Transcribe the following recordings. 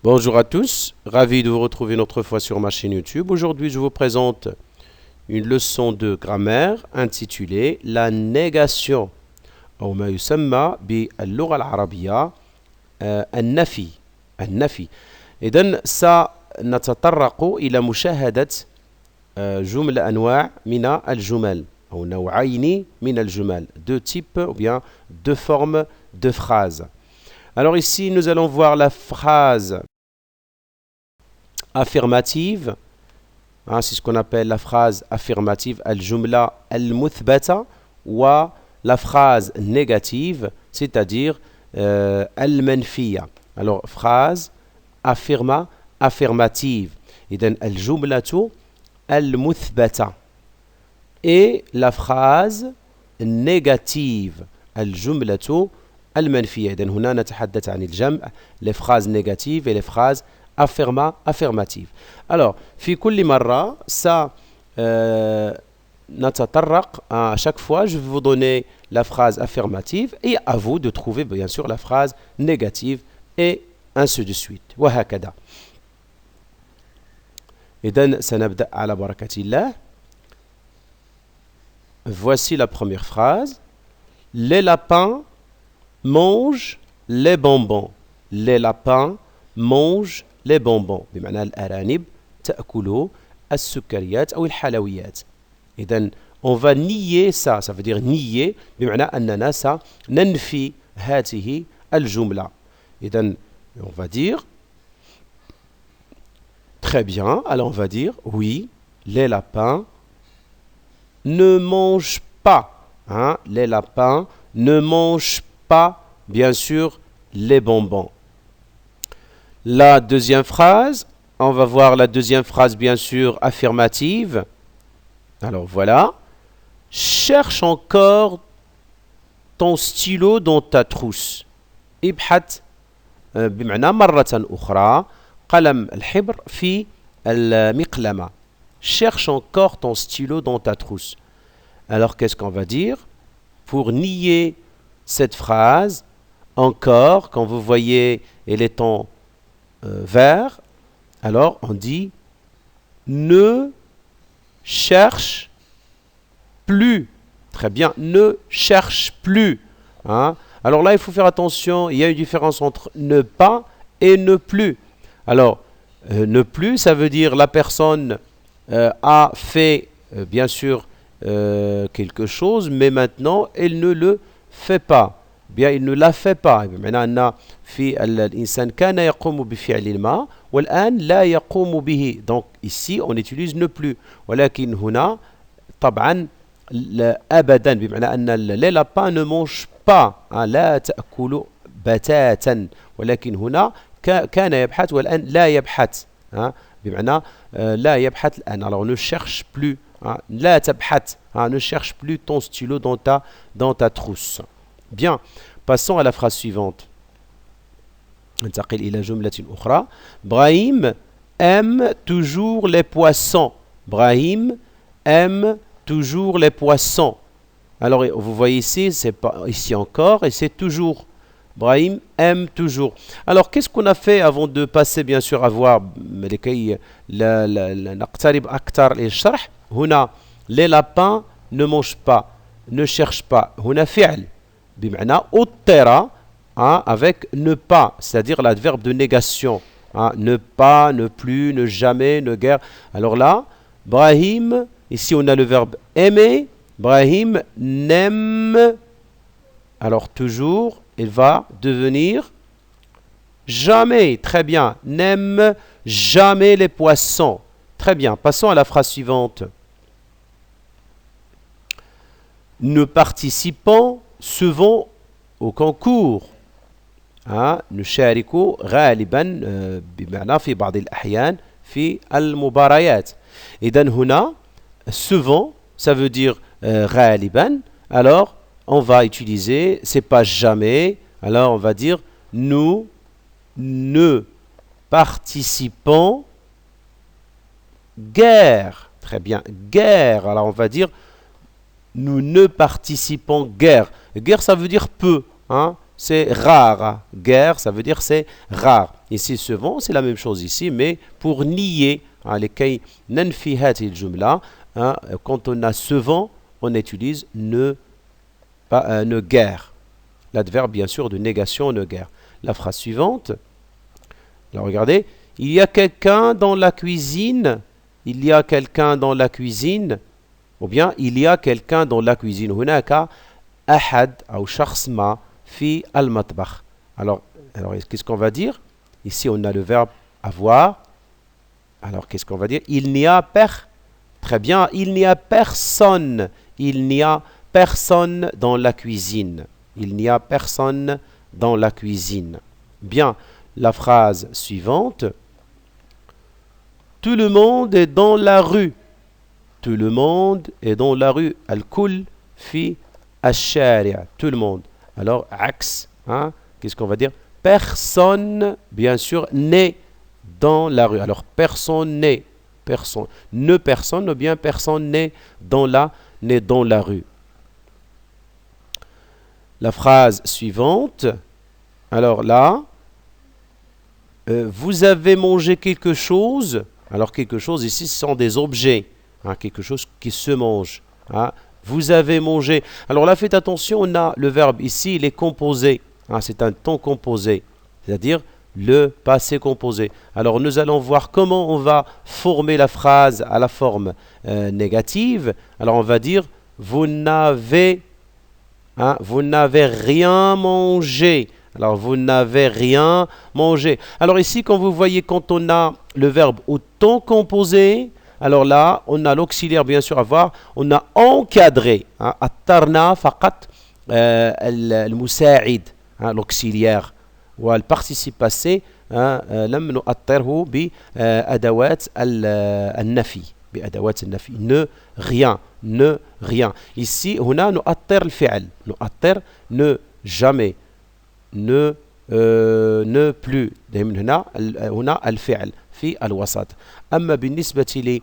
Bonjour à tous, ravi de vous retrouver une autre fois sur ma chaîne YouTube. Aujourd'hui, je vous présente une leçon de grammaire intitulée La négation أو ما يسمى باللغة العربية النفي النفي. إذن سنتطرق إلى مشاهدة جملة أنواع من الجمل أو نوعين من الجمل, deux types ou bien deux formes de phrases. Alors ici, nous allons voir la phrase affirmative, hein, c'est ce qu'on appelle la phrase affirmative, al-jumla al-muthbata, ou la phrase négative, c'est-à-dire al-manfiya. Alors, phrase affirmative, idhan al-jumlatu al-muthbata. Et la phrase négative, al-jumlatu al-manfiya. Idhan huna natahaddath an al-jam', les phrases négatives et les phrases affirmative. Alors, في كل مرة نتطرق à chaque fois, je vais vous donner la phrase affirmative et à vous de trouver bien sûr la phrase négative et ainsi de suite. وهكذا. إذن سنبدأ على بركة الله. Voici la première phrase. Les lapins mangent les bonbons. Les lapins mangent les bonbons. بمعنى الأرانب تأكل السكريات أو الحلويات. إذن on va nier ça, ça veut dire nier بمعنى أننا سننفي هذه الجملة. إذن on va dire très bien, alors on va dire oui, les lapins ne mangent pas, hein, les lapins ne mangent pas bien sûr les bonbons. La deuxième phrase, on va voir la deuxième phrase bien sûr affirmative. Alors voilà. Cherche encore ton stylo dans ta trousse. ابحث بمعنى مرة أخرى قلم الحبر في المقلمة. Cherche encore ton stylo dans ta trousse. Alors qu'est-ce qu'on va dire? Pour nier cette phrase, encore, quand vous voyez, elle est en vert, alors on dit ne cherche plus. Très bien, ne cherche plus. Hein? Alors là, il faut faire attention, il y a une différence entre ne pas et ne plus. Alors, ne plus, ça veut dire la personne a fait, bien sûr, quelque chose, mais maintenant, elle ne le fait pas. Bien, il ne l'a fait pas. بمعنى أن في الإنسان كان يقوم بفعل ما والآن لا يقوم به. Donc ici on utilise ne plus. ولكن هنا طبعا أبدا بمعنى أن les lapins ne mangent pas. لا تأكل بتاتا. ولكن هنا كان يبحث والآن لا يبحث. بمعنى لا يبحث الآن. Alors ne cherche plus. لا تبحث. Ne cherche plus ton stylo dans ta trousse. Bien, passons à la phrase suivante. ننتقل إلى جملة أخرى. Brahim aime toujours les poissons. Brahim aime toujours les poissons. Alors, vous voyez ici, c'est pas ici encore, et c'est toujours. Brahim aime toujours. Alors, qu'est-ce qu'on a fait avant de passer, bien sûr, à voir لكي نقترب أكثر للشرح. هنا, les lapins ne mangent pas, ne cherchent pas. هنا فعل. بمعنى اضطر avec ne pas, c'est-à-dire l'adverbe de négation. Ne pas, ne plus, ne jamais, ne guère. Alors là, Brahim, ici on a le verbe aimer. Brahim n'aime, alors toujours, il va devenir jamais. Très bien, n'aime jamais les poissons. Très bien, passons à la phrase suivante. Nous participons souvent au concours. نشارك غالبا بمعنى في بعض الأحيان في المباريات. إذن هنا souvent ça veut dire غالبا. Alors on va utiliser, c'est pas jamais, alors on va dire nous ne participons guère. Très bien, guère. Alors on va dire nous ne participons guère. Guère, ça veut dire peu. Hein? C'est rare. Guère, ça veut dire c'est rare. ici ce vent, c'est la même chose ici, mais pour nier, لكي ننفي هذه الجملة, quand on a ce vent, on utilise ne guère. L'adverbe, bien sûr, de négation, ne guère. La phrase suivante, alors regardez, il y a quelqu'un dans la cuisine, il y a quelqu'un dans la cuisine, ou bien il y a quelqu'un dans la cuisine. هناك أحد أو شخص ما في المطبخ. Alors qu'est-ce qu'on va dire? Ici, on a le verbe avoir. Alors, qu'est-ce qu'on va dire? Il n'y a Très bien, il n'y a personne. Il n'y a personne dans la cuisine. Il n'y a personne dans la cuisine. Bien, la phrase suivante. Tout le monde est dans la rue. Tout le monde est dans la rue. Al-kull fi al-shari'. Tout le monde. Alors, axe. Qu'est-ce qu'on va dire? Personne, bien sûr, n'est dans la rue. Alors, personne n'est. Personne, ou bien personne n'est dans la rue. La phrase suivante. Alors là, vous avez mangé quelque chose. Alors, quelque chose ici, ce sont des objets. Quelque chose qui se mange. Vous avez mangé. Alors là, faites attention, on a le verbe ici, il est composé. C'est un temps composé, c'est-à-dire le passé composé. Alors nous allons voir comment on va former la phrase à la forme négative. Alors on va dire vous n'avez rien mangé. Alors vous n'avez rien mangé. Alors ici quand vous voyez, quand on a le verbe au temps composé, alors là on a l'auxiliaire bien sûr à voir, on a encadré. Attarna faqat al-musa'id. L'auxiliaire ou le participe passé لم نؤطره بأدوات النفي بأدوات النفي ne rien ici هنا نؤطر الفعل نؤطر ne jamais ne plus هنا الفعل في الوسط أما بالنسبة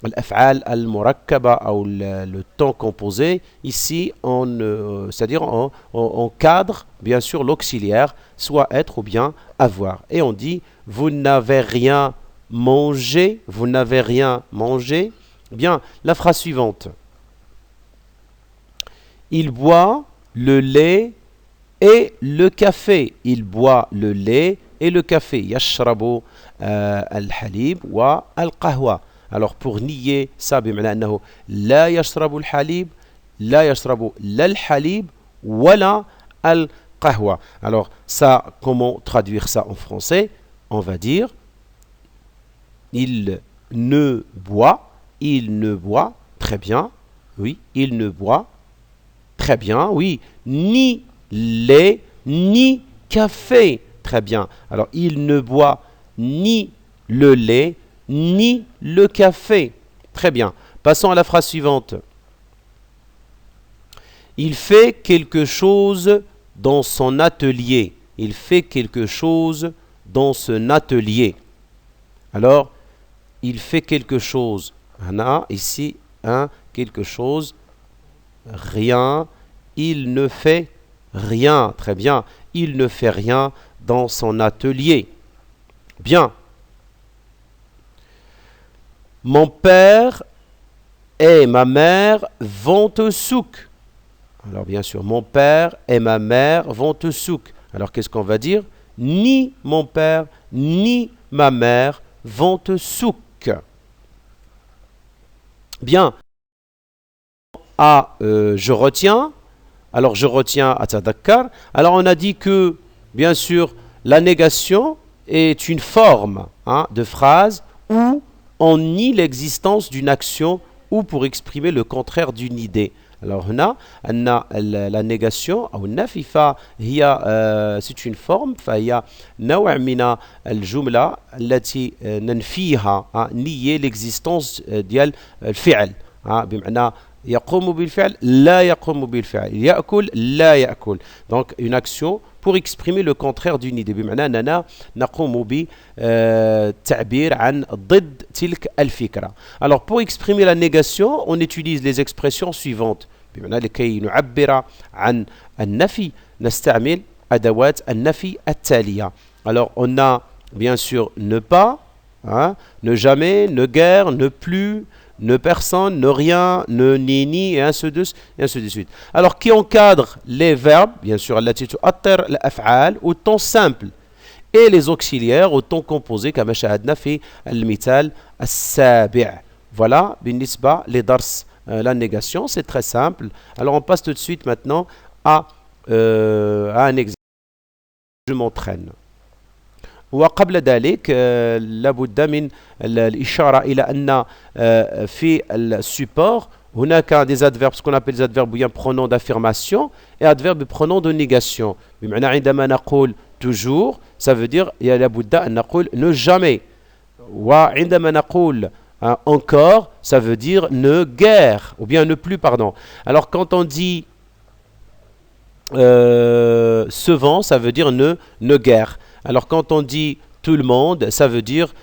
الأفعال المركبة أو le temps composé, ici, c'est-à-dire on cadre bien sûr l'auxiliaire, soit être ou bien avoir. Et on dit, vous n'avez rien mangé, vous n'avez rien mangé. Bien, la phrase suivante. Il boit le lait et le café. Il boit le lait et le café. يشرب الحليب والقهوة. Alors pour nier ça, بمعنى أنه لا يشرب الحليب لا يشرب لا الحليب ولا القهوة. Alors ça, comment traduire ça en français? On va dire il ne boit, très bien, oui, il ne boit, très bien, oui, ni lait, ni café, très bien. Alors il ne boit ni le lait, ni le café. Très bien. Passons à la phrase suivante. Il fait quelque chose dans son atelier. Il fait quelque chose dans son atelier. Alors, il fait quelque chose. On a ici quelque chose. Rien. Il ne fait rien. Très bien. Il ne fait rien dans son atelier. Bien. Mon père et ma mère vont au souk. Alors bien sûr, mon père et ma mère vont au souk. Alors qu'est-ce qu'on va dire? Ni mon père, ni ma mère vont au souk. Bien. Je retiens. Alors je retiens atadakkar. Alors on a dit que, bien sûr, la négation est une forme de phrase où on nie l'existence d'une action ou pour exprimer le contraire d'une idée. Alors هنا la négation أو النفي فهي c'est une forme فهي نوع من الجملة التي ننفيها nier l'existence ديال الفعل بمعنى يقوم بالفعل لا يقوم بالفعل يأكل لا يأكل. Donc une action pour exprimer le contraire d'une idée بمعنى أننا نقوم بالتعبير عن ضد تلك الفكرة. Alors pour exprimer la négation on utilise les expressions suivantes بمعنى لكي نعبر عن النفي نستعمل أدوات النفي التالية. Alors on a bien sûr, ne pas, hein, ne jamais, ne guère, ne plus, ne personne, ne rien, ne ni, et ainsi de suite. Alors, qui encadre les verbes, bien sûr, التي تؤطر الأفعال au temps simple et les auxiliaires au temps composé كما شاهدنا في المثال السابع. Voilà, بالنسبة لدرس la négation, c'est très simple. Alors, on passe tout de suite maintenant à un exemple. Je m'entraîne. وقبل ذلك لابد من الإشارة إلى أن في السuport هناك des adverbes, ce qu'on appelle des adverbes bien pronoms d'affirmation et adverbes pronoms de négation. بمعنى عندما نقول toujours, ça veut dire لابد أن نقول ne jamais. وعندما نقول encore, ça veut dire ne guère ou bien ne plus, pardon. Alors quand on dit ce vent, ça veut dire ne guère. Alors quand on dit tout le monde, ça veut dire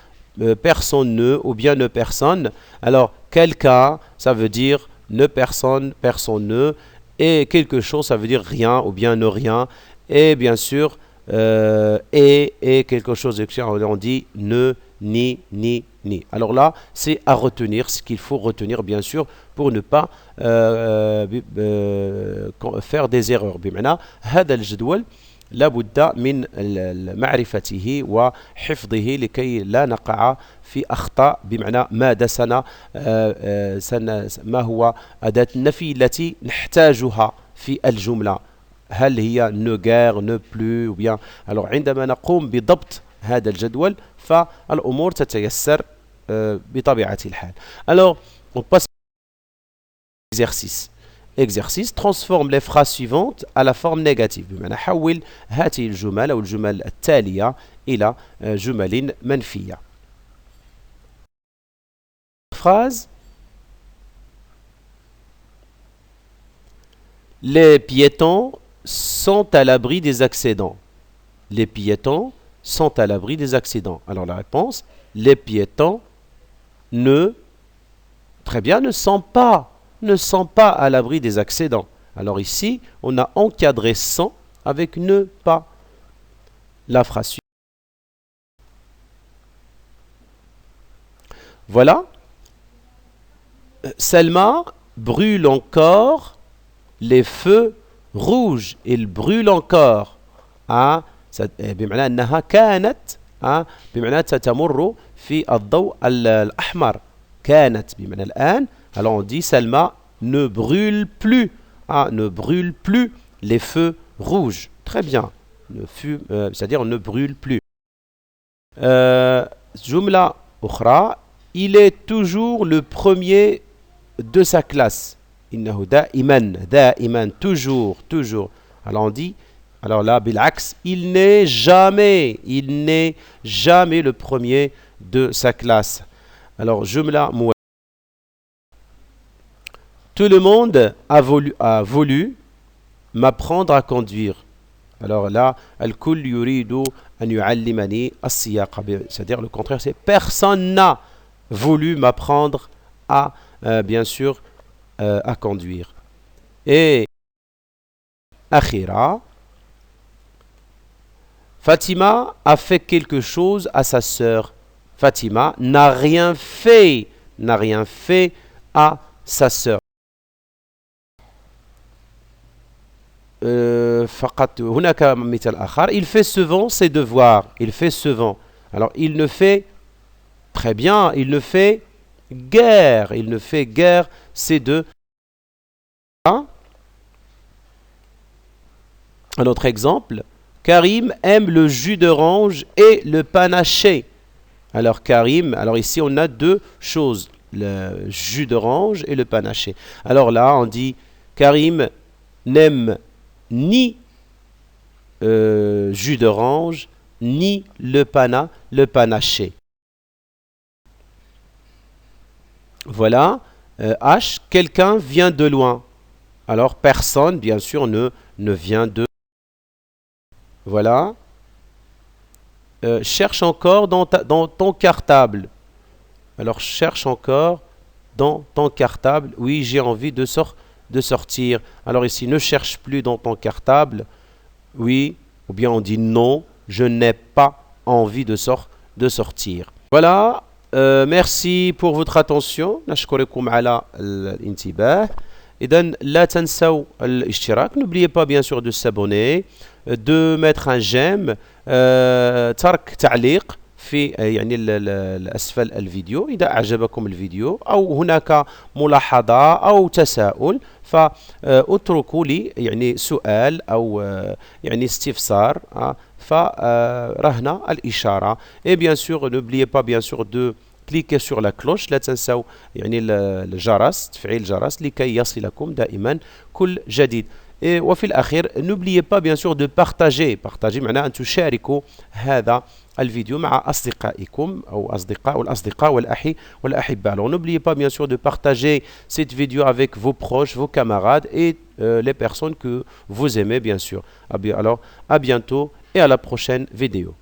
personne ne ou bien ne personne. Alors quelqu'un, ça veut dire ne personne, personne ne. Et quelque chose, ça veut dire rien ou bien ne rien. Et bien sûr, et quelque chose, on dit ne, ni. Alors là, c'est à retenir, ce qu'il faut retenir bien sûr pour ne pas faire des erreurs. بمعنى هذا الجدول لابد من معرفته وحفظه لكي لا نقع في أخطاء بمعنى ما دسنا ما هو أداة النفي التي نحتاجها في الجملة. هل هي ne guère, ne plus ou bien. Alors عندما نقوم بضبط هذا الجدول فالأمور تتيسر بطبيعة الحال. Alors on passe à l'exercice. Exercice, transforme les phrases suivantes à la forme négative. بمعنى حول هذه الجمل أو الجمل التالية إلى جمل منفية. Phrase. Les piétons sont à l'abri des accidents. Les piétons sont à l'abri des accidents. Alors la réponse, les piétons très bien, ne sont pas à l'abri des accidents. Alors ici, on a encadré sans avec ne pas. La phrase suivante. Voilà. Selma brûle encore les feux rouges. Il brûle encore. بمعنى أنها كانت بمعنى تتمر في الضوء الأحمر. كانت بمعنى الآن. Alors on dit Selma ne brûle plus. Ne brûle plus les feux rouges. Très bien. C'est-à-dire ne brûle plus. جملة أخرى. Il est toujours le premier de sa classe. إنه دائما toujours. Alors on dit, alors là, بالعكس, il n'est jamais le premier de sa classe. Alors, jumla mouah. Tout le monde a voulu m'apprendre à conduire. Alors là, الكل يريد أن يعلمني السياقة. C'est-à-dire le contraire, c'est personne n'a voulu m'apprendre à, bien sûr, à conduire. Et أخيرا, Fatima a fait quelque chose à sa sœur. Fatima n'a rien fait à sa sœur. فقط هناك مثال آخر. Il fait souvent ses devoirs. Il fait souvent. Alors il ne fait très bien. Il ne fait guère. Il ne fait guère ses devoirs. Un autre exemple. Karim aime le jus d'orange et le panaché. Alors Karim, alors ici on a deux choses, le jus d'orange et le panaché. Alors là on dit Karim n'aime ni jus d'orange ni le panaché. Voilà. H, quelqu'un vient de loin. Alors personne bien sûr ne vient de. Voilà. Cherche encore dans ton cartable. Alors, cherche encore dans ton cartable. Oui, j'ai envie de sortir. Alors ici, ne cherche plus dans ton cartable. Oui. Ou bien on dit non, je n'ai pas envie de sortir. Voilà, merci pour votre attention. نشكركم على الانتباه. إذا لا تنسوا الاشتراك. N'oubliez pas bien sûr de s'abonner, de mettre un j'aime, ترك تعليق في يعني أسفل الفيديو إذا أعجبكم الفيديو أو هناك ملاحظة أو تساؤل فاتركوا لي يعني سؤال أو يعني استفسار فرهنا الإشارة. Et bien sûr n'oubliez pas bien sûr de cliquez sur la cloche. لا تنسوا يعني الجرس تفعيل الجرس لكي يصلكم دائما كل جديد. وفي الأخير n'oubliez pas bien sûr de partager معناه أن تشاركوا هذا الفيديو مع أصدقائكم أو الأصدقاء والأحباء. Alors n'oubliez pas bien sûr de partager cette vidéo avec vos proches, vos camarades et les personnes que vous aimez bien sûr. Alors à bientôt et à la prochaine vidéo.